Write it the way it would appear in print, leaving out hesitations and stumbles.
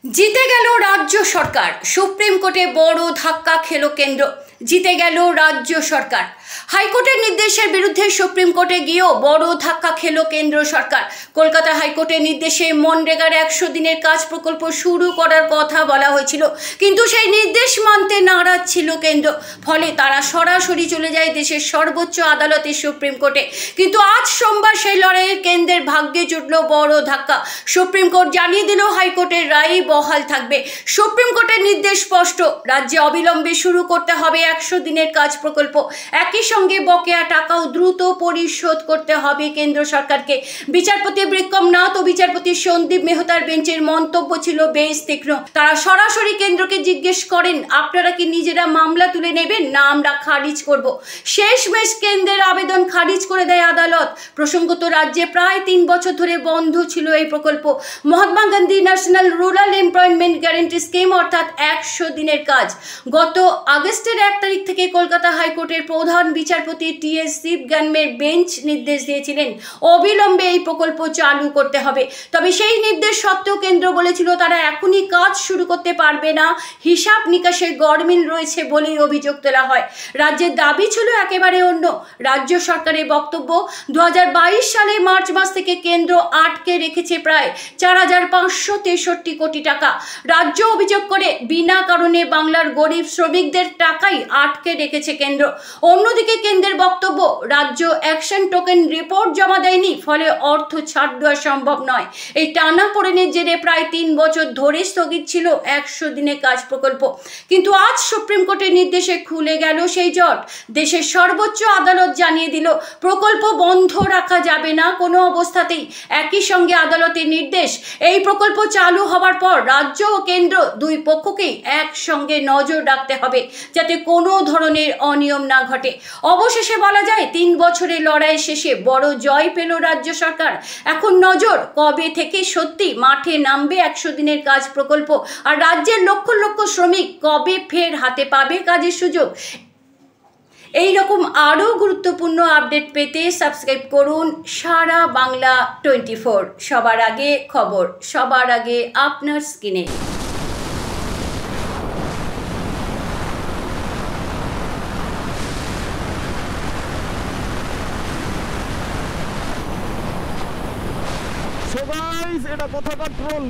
জিতে গেল রাজ্য সরকার। সুপ্রিম কোর্টে বড় ধাক্কা খেল কেন্দ্র। জিতে গেল রাজ্য সরকার। হাইকোর্টের নির্দেশের বিরুদ্ধে সুপ্রিম কোর্টে গিয়েও বড় ধাক্কা খেল কেন্দ্র সরকার। কলকাতা হাইকোর্টের নির্দেশে মনরেগার 100 দিনের কাজ প্রকল্প শুরু করার কথা বলা হয়েছিল, কিন্তু সেই নির্দেশ মানতে নারাজ ছিল কেন্দ্র। ফলে তারা সরাসরি চলে যায় দেশের সর্বোচ্চ আদালতে, সুপ্রিম কোর্টে। কিন্তু আজ সোমবার সেই লড়াইয়ের কেন্দ্রের ভাগ্যে জুটল বড় ধাক্কা। সুপ্রিম কোর্ট জানিয়ে দিল হাইকোর্টের রায় বহাল থাকবে। সুপ্রিম কোর্টের নির্দেশ স্পষ্ট, রাজ্যে অবিলম্বে শুরু করতে হবে 100 দিনের কাজ প্রকল্প। একই সঙ্গে বকেয়া টাকাও দ্রুত পরিশোধ করতে হবে কেন্দ্র সরকারকে। বিচারপতি বিক্রম নাথ ও বিচারপতি সন্দীপ মেহতার বেঞ্চের মন্তব্য ছিল বেশ তীক্ষ্ণ। তারা সরাসরি কেন্দ্রকে জিজ্ঞেস করেন, আপনারা কি নিজেরা মামলা তুলে নেবেন, না আমরা খারিজ করব? শেষমেশ কেন্দ্রের আবেদন খারিজ করে দেয় আদালত। প্রসঙ্গত, রাজ্যে প্রায় 3 বছর ধরে বন্ধ ছিল এই প্রকল্প। Mahatma Gandhi national rural employment guarantee scheme, অর্থাৎ 100 দিনের কাজ। গত আগস্টের 1 তারিখ থেকে কলকাতা হাইকোর্টের প্রধান বিচারপতি টি.এস. শিবগানের বেঞ্চ নির্দেশ দিয়েছিলেন অবিলম্বে এই প্রকল্প চালু করতে হবে। তবে সেই নির্দেশ সত্ত্বেও কেন্দ্র বলেছিল তারা এখনই কাজ শুরু করতে পারবে না, হিসাব নিকাশে গড়মিল রয়েছে বলেই অভিযোগ তোলা হয়। রাজ্যের দাবি ছিল একেবারে অন্য। রাজ্য সরকারের বক্তব্য, 2022 সালে মার্চ মাস থেকে কেন্দ্র আটকে রেখেছে প্রায় 4,563 কোটি টাকা। রাজ্য অভিযোগ করে বিনা কারণে বাংলার গরিব শ্রমিকদের টাকাই আটকে রেখেছে কেন্দ্র। অন্যদিকে কেন্দ্রের বক্তব্য, রাজ্য অ্যাকশন টোকেন রিপোর্ট জমা দেয়নি, ফলে অর্থ ছাড় দেওয়া সম্ভব নয়। এই টানাপোড়েনের জেরে প্রায় 3 বছর ধরে স্থগিত ছিল 100 দিনের কাজ প্রকল্প। কিন্তু আজ সুপ্রিম কোর্টের নির্দেশে খুলে গেল সেই জট। দেশের সর্বোচ্চ আদালত জানিয়ে দিল প্রকল্প বন্ধ রাখা যাবে না কোনো অবস্থাতেই। একই সঙ্গে আদালতের নির্দেশ, এই প্রকল্প চালু হওয়ার পর রাজ্য ও কেন্দ্র দুই পক্ষকেই একসঙ্গে নজর রাখতে হবে, যাতে কোনো ধরনের অনিয়ম না ঘটে। অবশেষে বলা যায়, 3 বছরের লড়াই শেষে বড় জয় পেল রাজ্য সরকার। এখন নজর, কবে থেকে সত্যি মাঠে নামবে 100 দিনের কাজ প্রকল্প, আর রাজ্যের লক্ষ লক্ষ শ্রমিক কবে ফের হাতে পাবে কাজের সুযোগ। এই রকম আরও গুরুত্বপূর্ণ আপডেট পেতে সাবস্ক্রাইব করুন সারা বাংলা 24। সবার আগে খবর, সবার আগে আপনার স্ক্রিনে। So guys, এটা কথা কন্ট্রোল।